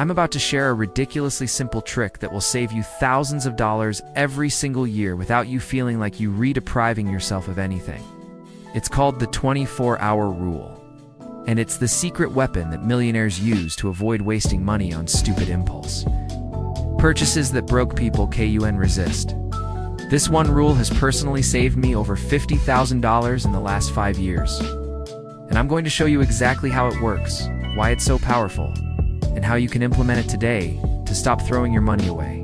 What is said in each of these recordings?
I'm about to share a ridiculously simple trick that will save you thousands of dollars every single year without you feeling like you re-depriving yourself of anything. It's called the 24-hour rule. And it's the secret weapon that millionaires use to avoid wasting money on stupid impulse purchases that broke people can resist. This one rule has personally saved me over $50,000 in the last 5 years. And I'm going to show you exactly how it works, why it's so powerful, and how you can implement it today to stop throwing your money away.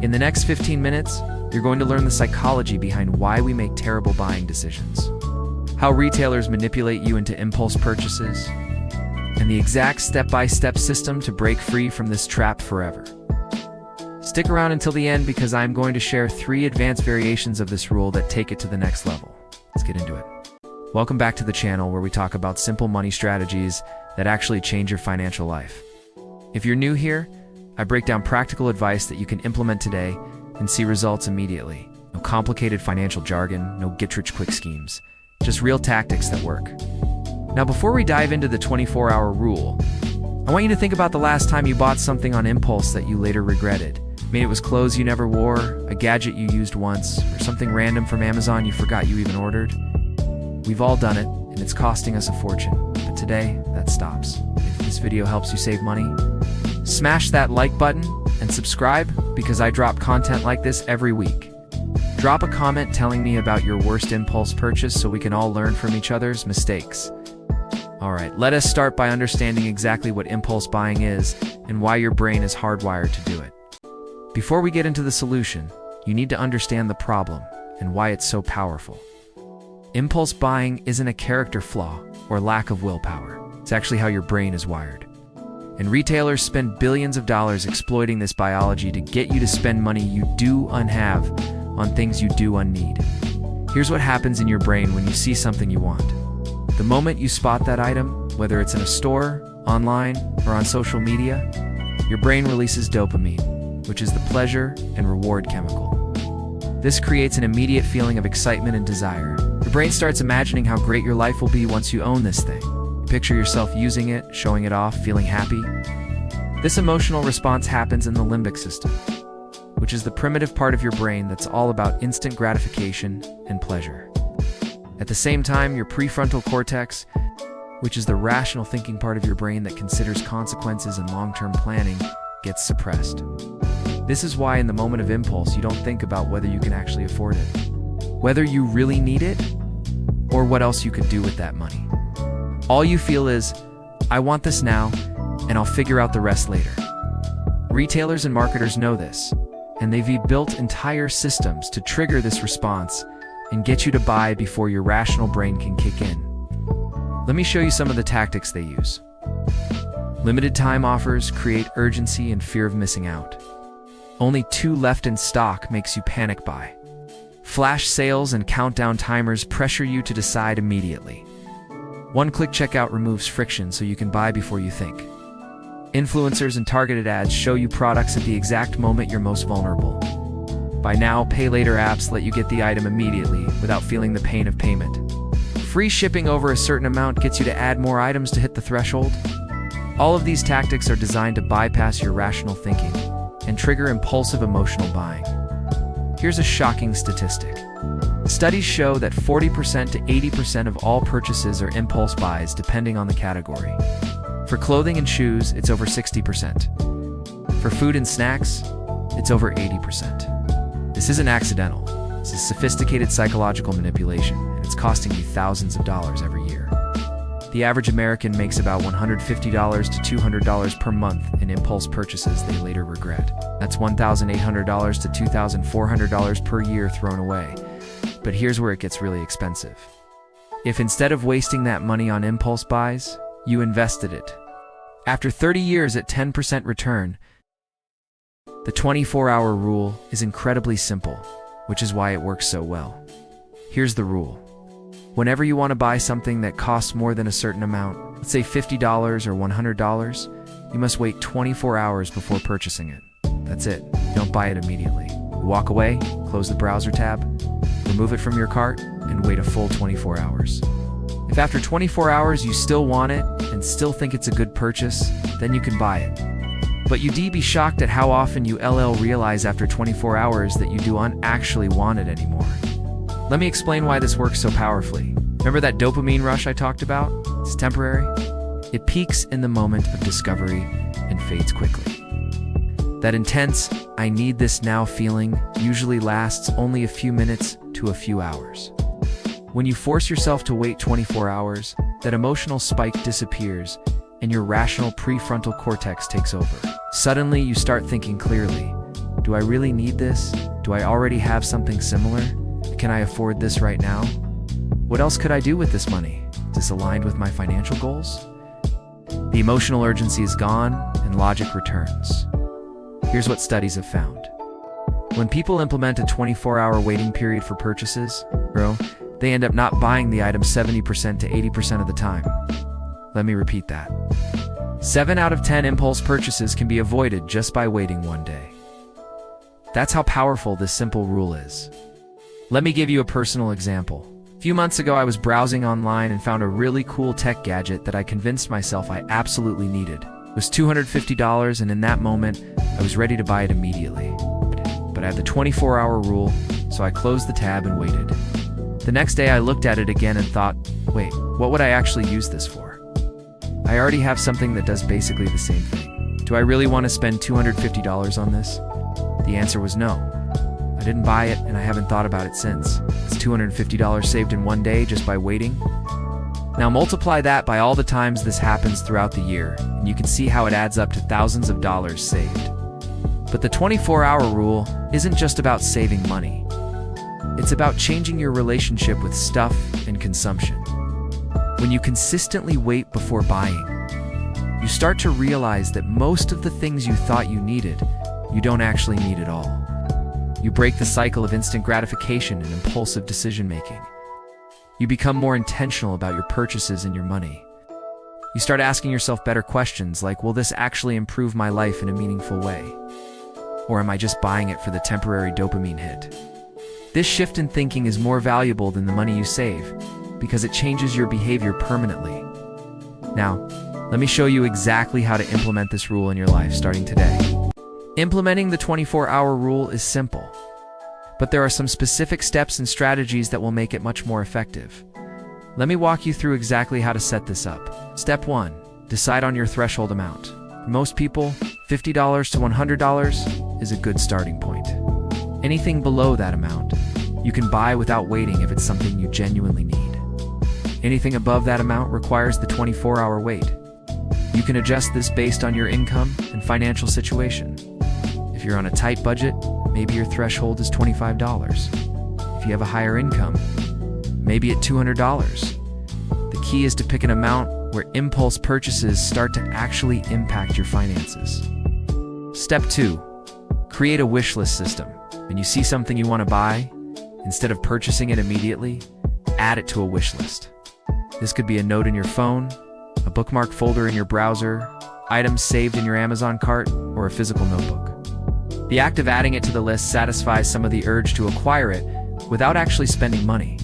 In the next 15 minutes, you're going to learn the psychology behind why we make terrible buying decisions, how retailers manipulate you into impulse purchases, and the exact step-by-step system to break free from this trap forever. Stick around until the end because I'm going to share 3 advanced variations of this rule that take it to the next level. Let's get into it. Welcome back to the channel where we talk about simple money strategies that actually change your financial life. If you're new here, I break down practical advice that you can implement today and see results immediately. No complicated financial jargon, no get-rich-quick schemes, just real tactics that work. Now, before we dive into the 24-hour rule, I want you to think about the last time you bought something on impulse that you later regretted. Maybe it was clothes you never wore, a gadget you used once, or something random from Amazon you forgot you even ordered. We've all done it, and it's costing us a fortune. But today, that stops. If this video helps you save money, smash that like button and subscribe because I drop content like this every week. Drop a comment telling me about your worst impulse purchase so we can all learn from each other's mistakes. All right, let us start by understanding exactly what impulse buying is and why your brain is hardwired to do it. Before we get into the solution, you need to understand the problem and why it's so powerful. Impulse buying isn't a character flaw or lack of willpower. It's actually how your brain is wired. And retailers spend billions of dollars exploiting this biology to get you to spend money you do unhave on things you do unneed. Here's what happens in your brain when you see something you want. The moment you spot that item, whether it's in a store, online, or on social media, your brain releases dopamine, which is the pleasure and reward chemical. This creates an immediate feeling of excitement and desire. Your brain starts imagining how great your life will be once you own this thing. You picture yourself using it, showing it off, feeling happy. This emotional response happens in the limbic system, which is the primitive part of your brain that's all about instant gratification and pleasure. At the same time, your prefrontal cortex, which is the rational thinking part of your brain that considers consequences and long-term planning, gets suppressed. This is why in the moment of impulse, you don't think about whether you can actually afford it, whether you really need it, or what else you could do with that money. All you feel is, I want this now, and I'll figure out the rest later. Retailers and marketers know this, and they've built entire systems to trigger this response and get you to buy before your rational brain can kick in. Let me show you some of the tactics they use. Limited time offers create urgency and fear of missing out. Only 2 left in stock makes you panic buy. Flash sales and countdown timers pressure you to decide immediately. One-click checkout removes friction so you can buy before you think. Influencers and targeted ads show you products at the exact moment you're most vulnerable. Buy now, pay later apps let you get the item immediately without feeling the pain of payment. Free shipping over a certain amount gets you to add more items to hit the threshold. All of these tactics are designed to bypass your rational thinking and trigger impulsive emotional buying. Here's a shocking statistic. Studies show that 40% to 80% of all purchases are impulse buys depending on the category. For clothing and shoes, it's over 60%. For food and snacks, it's over 80%. This isn't accidental. This is sophisticated psychological manipulation, and it's costing you thousands of dollars every year. The average American makes about $150 to $200 per month in impulse purchases they later regret. That's $1,800 to $2,400 per year thrown away. But here's where it gets really expensive. If instead of wasting that money on impulse buys, you invested it, after 30 years at 10% return, the 24-hour rule is incredibly simple, which is why it works so well. Here's the rule. Whenever you want to buy something that costs more than a certain amount, let's say $50 or $100, you must wait 24 hours before purchasing it. That's it. You don't buy it immediately. You walk away, close the browser tab, remove it from your cart, and wait a full 24 hours. If after 24 hours you still want it and still think it's a good purchase, then you can buy it. But you'd be shocked at how often you realize after 24 hours that you don't actually want it anymore. Let me explain why this works so powerfully. Remember that dopamine rush I talked about? It's temporary. It peaks in the moment of discovery and fades quickly. That intense, I need this now feeling usually lasts only a few minutes to a few hours. When you force yourself to wait 24 hours, that emotional spike disappears and your rational prefrontal cortex takes over. Suddenly, you start thinking clearly. Do I really need this? Do I already have something similar? Can I afford this right now? What else could I do with this money? Is this aligned with my financial goals? The emotional urgency is gone and logic returns. Here's what studies have found. When people implement a 24-hour waiting period for purchases, they end up not buying the item 70% to 80% of the time. Let me repeat that. 7 out of 10 impulse purchases can be avoided just by waiting one day. That's how powerful this simple rule is. Let me give you a personal example. A few months ago, I was browsing online and found a really cool tech gadget that I convinced myself I absolutely needed. It was $250, and in that moment, I was ready to buy it immediately. But I had the 24-hour rule, so I closed the tab and waited. The next day, I looked at it again and thought, wait, what would I actually use this for? I already have something that does basically the same thing. Do I really want to spend $250 on this? The answer was no. I didn't buy it, and I haven't thought about it since. It's $250 saved in one day just by waiting. Now multiply that by all the times this happens throughout the year, and you can see how it adds up to thousands of dollars saved. But the 24-hour rule isn't just about saving money. It's about changing your relationship with stuff and consumption. When you consistently wait before buying, you start to realize that most of the things you thought you needed, you don't actually need at all. You break the cycle of instant gratification and impulsive decision-making. You become more intentional about your purchases and your money. You start asking yourself better questions like, will this actually improve my life in a meaningful way? Or am I just buying it for the temporary dopamine hit? This shift in thinking is more valuable than the money you save because it changes your behavior permanently. Now, let me show you exactly how to implement this rule in your life starting today. Implementing the 24-hour rule is simple, but there are some specific steps and strategies that will make it much more effective. Let me walk you through exactly how to set this up. Step 1. Decide on your threshold amount. For most people, $50 to $100 is a good starting point. Anything below that amount, you can buy without waiting if it's something you genuinely need. Anything above that amount requires the 24-hour wait. You can adjust this based on your income and financial situation. If you're on a tight budget, maybe your threshold is $25. If you have a higher income, maybe at $200. The key is to pick an amount where impulse purchases start to actually impact your finances. Step 2. Create a wish list system. When you see something you want to buy, instead of purchasing it immediately, add it to a wish list. This could be a note in your phone, a bookmark folder in your browser, items saved in your Amazon cart, or a physical notebook. The act of adding it to the list satisfies some of the urge to acquire it without actually spending money.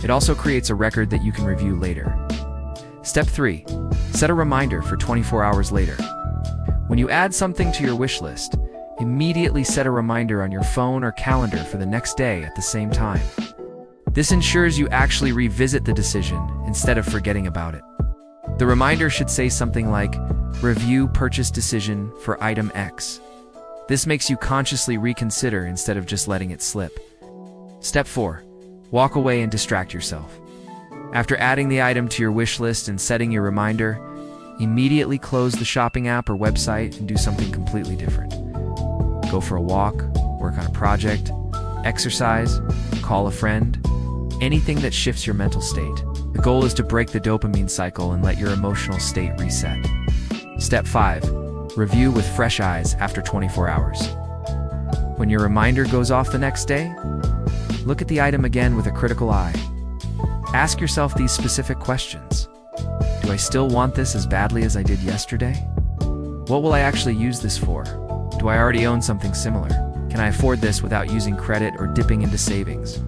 It also creates a record that you can review later. Step 3. Set a reminder for 24 hours later. When you add something to your wish list, immediately set a reminder on your phone or calendar for the next day at the same time. This ensures you actually revisit the decision instead of forgetting about it. The reminder should say something like, "Review purchase decision for item X." This makes you consciously reconsider instead of just letting it slip. Step 4. Walk away and distract yourself. After adding the item to your wish list and setting your reminder, immediately close the shopping app or website and do something completely different. Go for a walk, work on a project, exercise, call a friend, anything that shifts your mental state. The goal is to break the dopamine cycle and let your emotional state reset. Step 5. Review with fresh eyes after 24 hours. When your reminder goes off the next day, look at the item again with a critical eye. Ask yourself these specific questions. Do I still want this as badly as I did yesterday? What will I actually use this for? Do I already own something similar? Can I afford this without using credit or dipping into savings?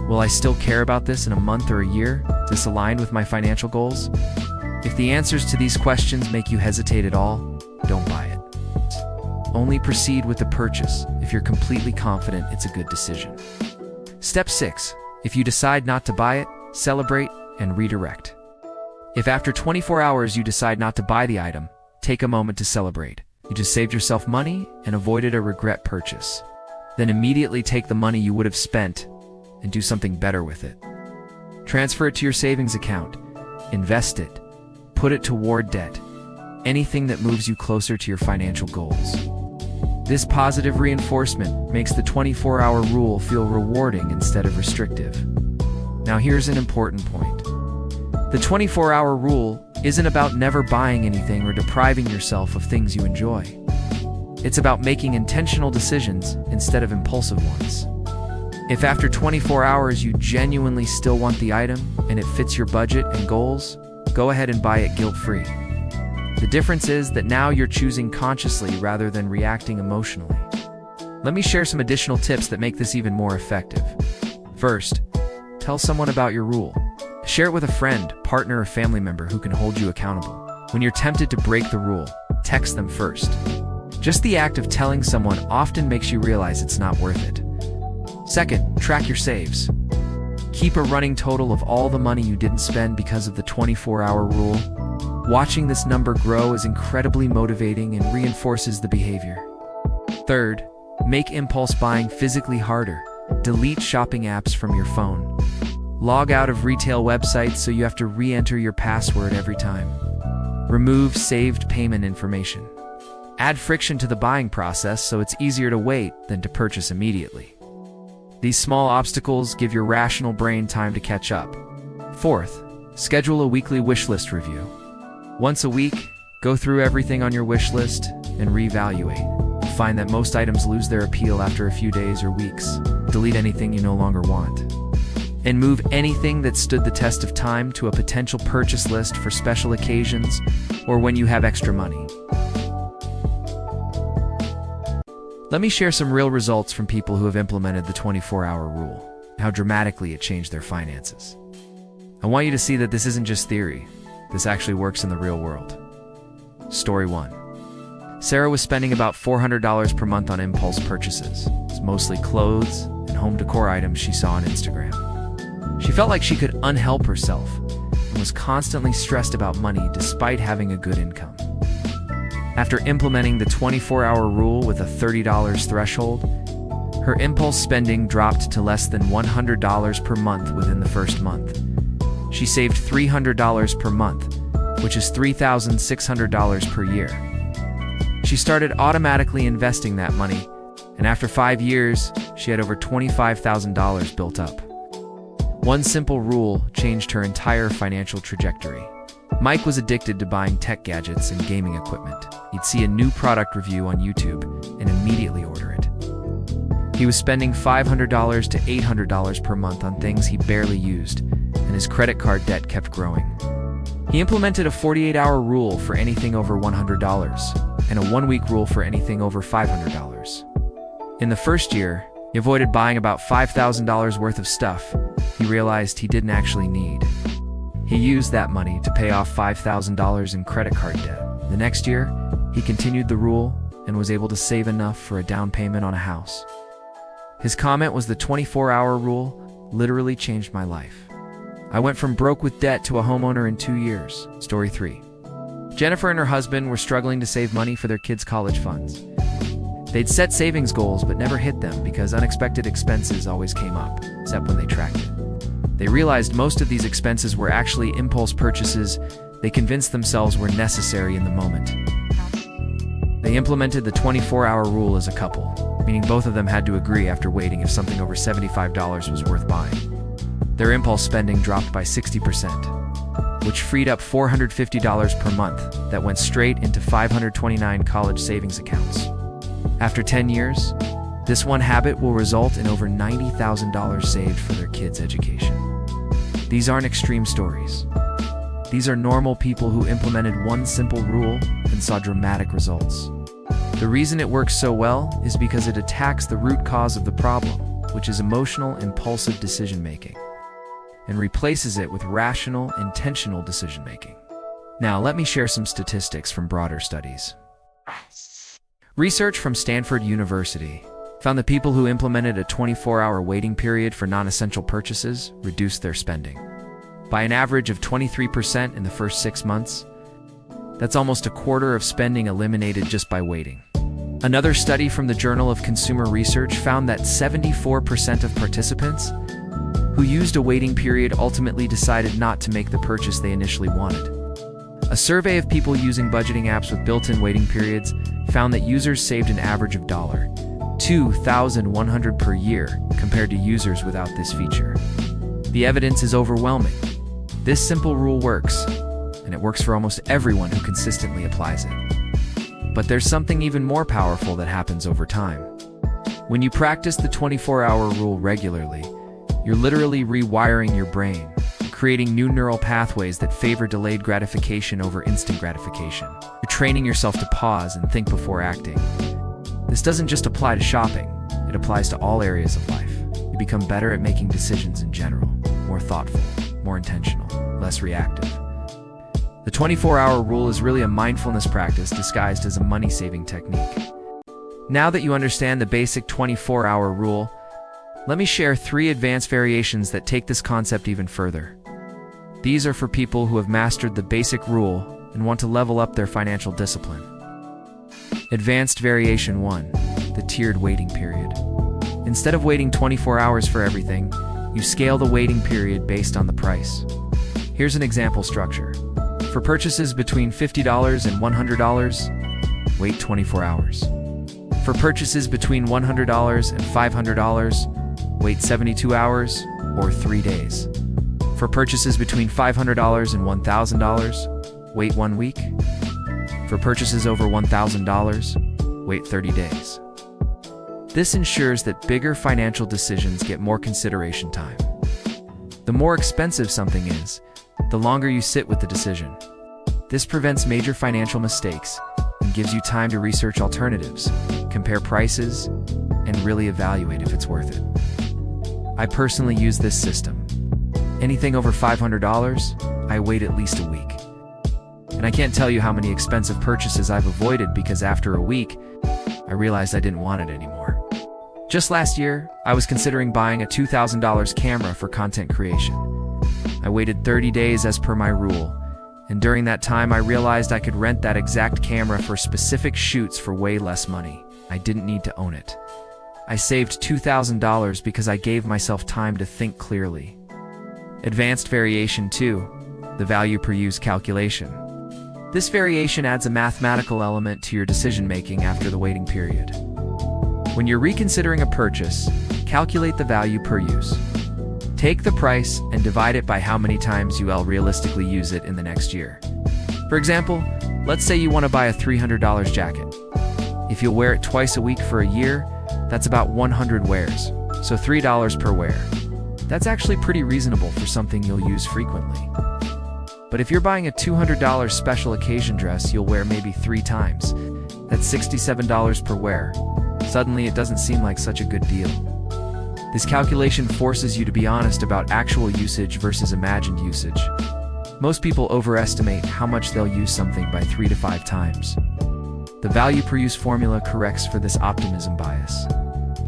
Will I still care about this in a month or a year? Is this aligned with my financial goals? If the answers to these questions make you hesitate at all, don't buy it. Only proceed with the purchase if you're completely confident it's a good decision. Step 6. If you decide not to buy it, celebrate and redirect. If after 24 hours you decide not to buy the item, take a moment to celebrate. You just saved yourself money and avoided a regret purchase. Then immediately take the money you would have spent and do something better with it. Transfer it to your savings account, invest it, put it toward debt, anything that moves you closer to your financial goals. This positive reinforcement makes the 24-hour rule feel rewarding instead of restrictive. Now here's an important point. The 24-hour rule isn't about never buying anything or depriving yourself of things you enjoy. It's about making intentional decisions instead of impulsive ones. If after 24 hours you genuinely still want the item and it fits your budget and goals, go ahead and buy it guilt-free. The difference is that now you're choosing consciously rather than reacting emotionally. Let me share some additional tips that make this even more effective. First, tell someone about your rule. Share it with a friend, partner, or family member who can hold you accountable. When you're tempted to break the rule, text them first. Just the act of telling someone often makes you realize it's not worth it. Second, track your saves. Keep a running total of all the money you didn't spend because of the 24-hour rule. Watching this number grow is incredibly motivating and reinforces the behavior. Third, make impulse buying physically harder. Delete shopping apps from your phone. Log out of retail websites so you have to re-enter your password every time. Remove saved payment information. Add friction to the buying process so it's easier to wait than to purchase immediately. These small obstacles give your rational brain time to catch up. Fourth, schedule a weekly wish list review. Once a week, go through everything on your wish list and reevaluate. You'll find that most items lose their appeal after a few days or weeks. Delete anything you no longer want. And move anything that stood the test of time to a potential purchase list for special occasions or when you have extra money. Let me share some real results from people who have implemented the 24-hour rule, how dramatically it changed their finances. I want you to see that this isn't just theory. This actually works in the real world. Story 1. Sarah was spending about $400 per month on impulse purchases. It's mostly clothes and home decor items she saw on Instagram. She felt like she could unhelp herself and was constantly stressed about money despite having a good income. After implementing the 24-hour rule with a $30 threshold, her impulse spending dropped to less than $100 per month within the first month. She saved $300 per month, which is $3,600 per year. She started automatically investing that money, and after 5 years, she had over $25,000 built up. One simple rule changed her entire financial trajectory. Mike was addicted to buying tech gadgets and gaming equipment. He'd see a new product review on YouTube and immediately order it. He was spending $500 to $800 per month on things he barely used, and his credit card debt kept growing. He implemented a 48-hour rule for anything over $100 and a 1-week rule for anything over $500. In the first year, he avoided buying about $5,000 worth of stuff he realized he didn't actually need. He used that money to pay off $5,000 in credit card debt. The next year, he continued the rule and was able to save enough for a down payment on a house. His comment was, "The 24-hour rule literally changed my life. I went from broke with debt to a homeowner in 2 years." Story 3. Jennifer and her husband were struggling to save money for their kids' college funds. They'd set savings goals but never hit them because unexpected expenses always came up, except when they tracked it. They realized most of these expenses were actually impulse purchases they convinced themselves were necessary in the moment. They implemented the 24-hour rule as a couple, meaning both of them had to agree after waiting if something over $75 was worth buying. Their impulse spending dropped by 60%, which freed up $450 per month that went straight into 529 college savings accounts. After 10 years, this one habit will result in over $90,000 saved for their kids' education. These aren't extreme stories. These are normal people who implemented one simple rule and saw dramatic results. The reason it works so well is because it attacks the root cause of the problem, which is emotional, impulsive decision-making, and replaces it with rational, intentional decision-making. Now, let me share some statistics from broader studies. Research from Stanford University found that people who implemented a 24-hour waiting period for non-essential purchases reduced their spending by an average of 23% in the first 6 months. That's almost a quarter of spending eliminated just by waiting. Another study from the Journal of Consumer Research found that 74% of participants who used a waiting period ultimately decided not to make the purchase they initially wanted. A survey of people using budgeting apps with built-in waiting periods found that users saved an average of $2,100 per year compared to users without this feature. The evidence is overwhelming. This simple rule works, and it works for almost everyone who consistently applies it. But there's something even more powerful that happens over time. When you practice the 24-hour rule regularly, you're literally rewiring your brain, creating new neural pathways that favor delayed gratification over instant gratification. You're training yourself to pause and think before acting. This doesn't just apply to shopping, it applies to all areas of life. You become better at making decisions in general, more thoughtful, more intentional, less reactive. The 24-hour rule is really a mindfulness practice disguised as a money-saving technique. Now that you understand the basic 24-hour rule, let me share 3 advanced variations that take this concept even further. These are for people who have mastered the basic rule and want to level up their financial discipline. Advanced Variation 1, the tiered waiting period. Instead of waiting 24 hours for everything, you scale the waiting period based on the price. Here's an example structure. For purchases between $50 and $100, wait 24 hours. For purchases between $100 and $500, wait 72 hours or 3 days. For purchases between $500 and $1,000, wait 1 week. For purchases over $1,000, wait 30 days. This ensures that bigger financial decisions get more consideration time. The more expensive something is, the longer you sit with the decision. This prevents major financial mistakes and gives you time to research alternatives, compare prices, and really evaluate if it's worth it. I personally use this system. Anything over $500, I wait at least a week. And I can't tell you how many expensive purchases I've avoided because after a week, I realized I didn't want it anymore. Just last year, I was considering buying a $2,000 camera for content creation. I waited 30 days as per my rule, and during that time I realized I could rent that exact camera for specific shoots for way less money. I didn't need to own it. I saved $2,000 because I gave myself time to think clearly. Advanced Variation 2, the value per use calculation. This variation adds a mathematical element to your decision-making after the waiting period. When you're reconsidering a purchase, calculate the value per use. Take the price and divide it by how many times you'll realistically use it in the next year. For example, let's say you want to buy a $300 jacket. If you'll wear it twice a week for a year, that's about 100 wears, so $3 per wear. That's actually pretty reasonable for something you'll use frequently. But if you're buying a $200 special occasion dress you'll wear maybe 3 times, that's $67 per wear. Suddenly it doesn't seem like such a good deal. This calculation forces you to be honest about actual usage versus imagined usage. Most people overestimate how much they'll use something by 3 to 5 times. The value per use formula corrects for this optimism bias.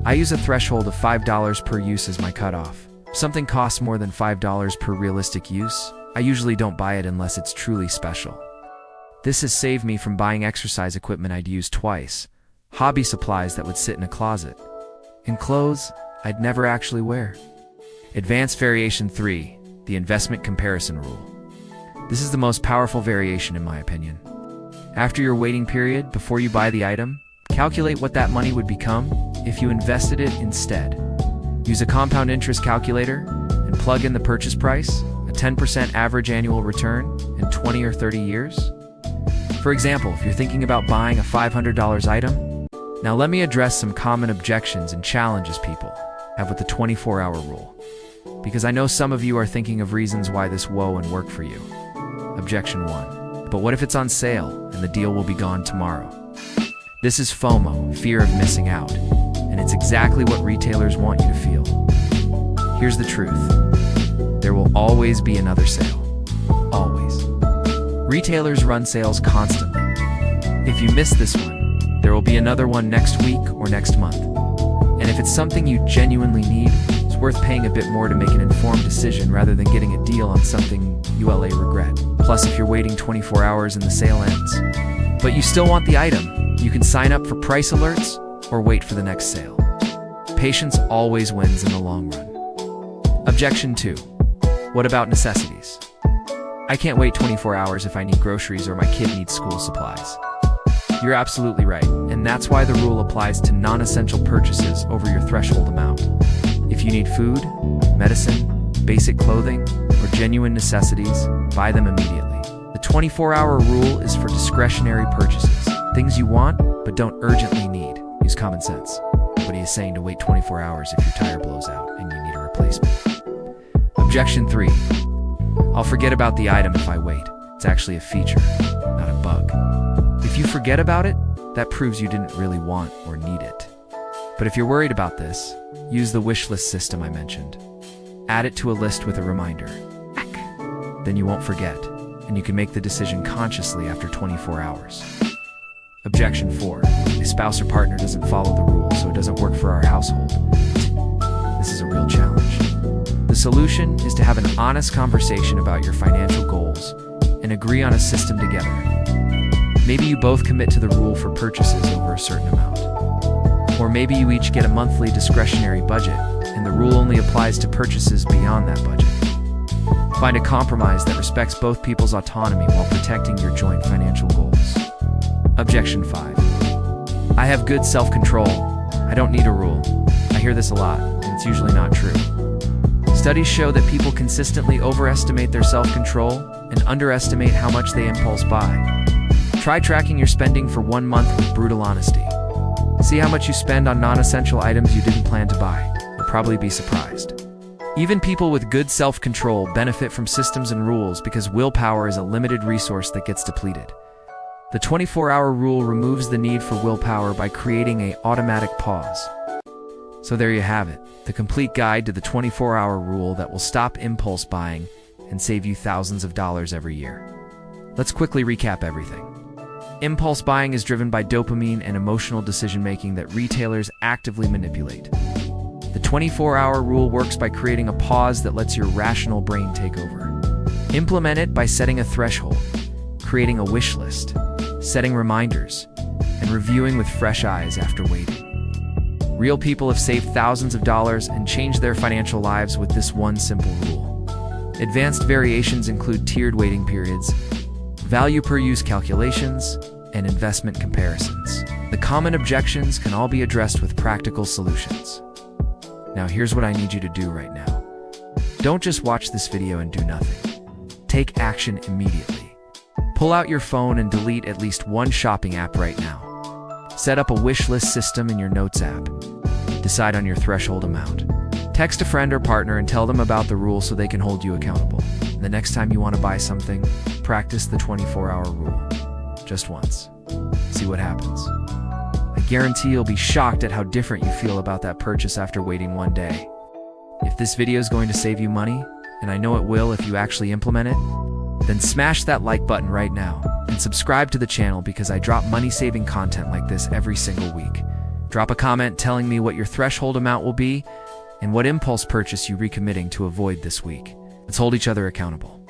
I use a threshold of $5 per use as my cutoff. If something costs more than $5 per realistic use, I usually don't buy it unless it's truly special. This has saved me from buying exercise equipment I'd use twice, hobby supplies that would sit in a closet, and clothes I'd never actually wear. Advanced Variation 3, the investment comparison rule. This is the most powerful variation in my opinion. After your waiting period, before you buy the item, calculate what that money would become if you invested it instead. Use a compound interest calculator and plug in the purchase price, a 10% average annual return, in 20 or 30 years. For example, if you're thinking about buying a $500 item, now let me address some common objections and challenges people have with the 24-hour rule, because I know some of you are thinking of reasons why this won't work for you. Objection 1. But what if it's on sale and the deal will be gone tomorrow? This is FOMO, fear of missing out, and it's exactly what retailers want you to feel. Here's the truth. There will always be another sale. Always. Retailers run sales constantly. If you miss this one, There will be another one next week or next month. And if it's something you genuinely need, it's worth paying a bit more to make an informed decision rather than getting a deal on something you'll regret. Plus, if you're waiting 24 hours and the sale ends, but you still want the item, you can sign up for price alerts or wait for the next sale. Patience always wins in the long run. Objection 2. What about necessities? I can't wait 24 hours if I need groceries or my kid needs school supplies. You're absolutely right, and that's why the rule applies to non-essential purchases over your threshold amount. If you need food, medicine, basic clothing, or genuine necessities, buy them immediately. The 24-hour rule is for discretionary purchases, things you want but don't urgently need. Use common sense. Nobody is saying to wait 24 hours if your tire blows out and you need a replacement. Objection 3. I'll forget about the item if I wait. It's actually a feature, not a bug. If you forget about it, that proves you didn't really want or need it. But if you're worried about this, use the wish list system I mentioned. Add it to a list with a reminder. Then you won't forget, and you can make the decision consciously after 24 hours. Objection 4. A spouse or partner doesn't follow the rules, so it doesn't work for our household. This is a real challenge. The solution is to have an honest conversation about your financial goals and agree on a system together. Maybe you both commit to the rule for purchases over a certain amount. Or maybe you each get a monthly discretionary budget, and the rule only applies to purchases beyond that budget. Find a compromise that respects both people's autonomy while protecting your joint financial goals. Objection 5. I have good self-control. I don't need a rule. I hear this a lot, and it's usually not true. Studies show that people consistently overestimate their self-control and underestimate how much they impulse buy. Try tracking your spending for 1 month with brutal honesty. See how much you spend on non-essential items you didn't plan to buy. You'll probably be surprised. Even people with good self-control benefit from systems and rules because willpower is a limited resource that gets depleted. The 24-hour rule removes the need for willpower by creating an automatic pause. So there you have it, the complete guide to the 24-hour rule that will stop impulse buying and save you thousands of dollars every year. Let's quickly recap everything. Impulse buying is driven by dopamine and emotional decision-making that retailers actively manipulate. The 24-hour rule works by creating a pause that lets your rational brain take over. Implement it by setting a threshold, creating a wish list, setting reminders, and reviewing with fresh eyes after waiting. Real people have saved thousands of dollars and changed their financial lives with this one simple rule. Advanced variations include tiered waiting periods, value per use calculations, and investment comparisons. The common objections can all be addressed with practical solutions. Now here's what I need you to do right now. Don't just watch this video and do nothing. Take action immediately. Pull out your phone and delete at least one shopping app right now. Set up a wish list system in your Notes app. Decide on your threshold amount. Text a friend or partner and tell them about the rule so they can hold you accountable. The next time you want to buy something, practice the 24-hour rule. Just once. See what happens. I guarantee you'll be shocked at how different you feel about that purchase after waiting one day. If this video is going to save you money, and I know it will if you actually implement it, then smash that like button right now and subscribe to the channel because I drop money-saving content like this every single week. Drop a comment telling me what your threshold amount will be and what impulse purchase you're recommitting to avoid this week. Let's hold each other accountable.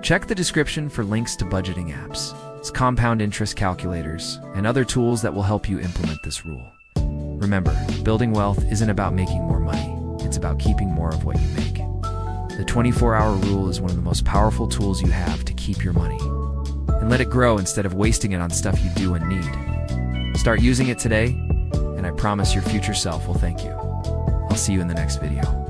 Check the description for links to budgeting apps, compound interest calculators, and other tools that will help you implement this rule. Remember, building wealth isn't about making more money, it's about keeping more of what you make. The 24-hour rule is one of the most powerful tools you have to keep your money. And let it grow instead of wasting it on stuff you do and need. Start using it today, and I promise your future self will thank you. I'll see you in the next video.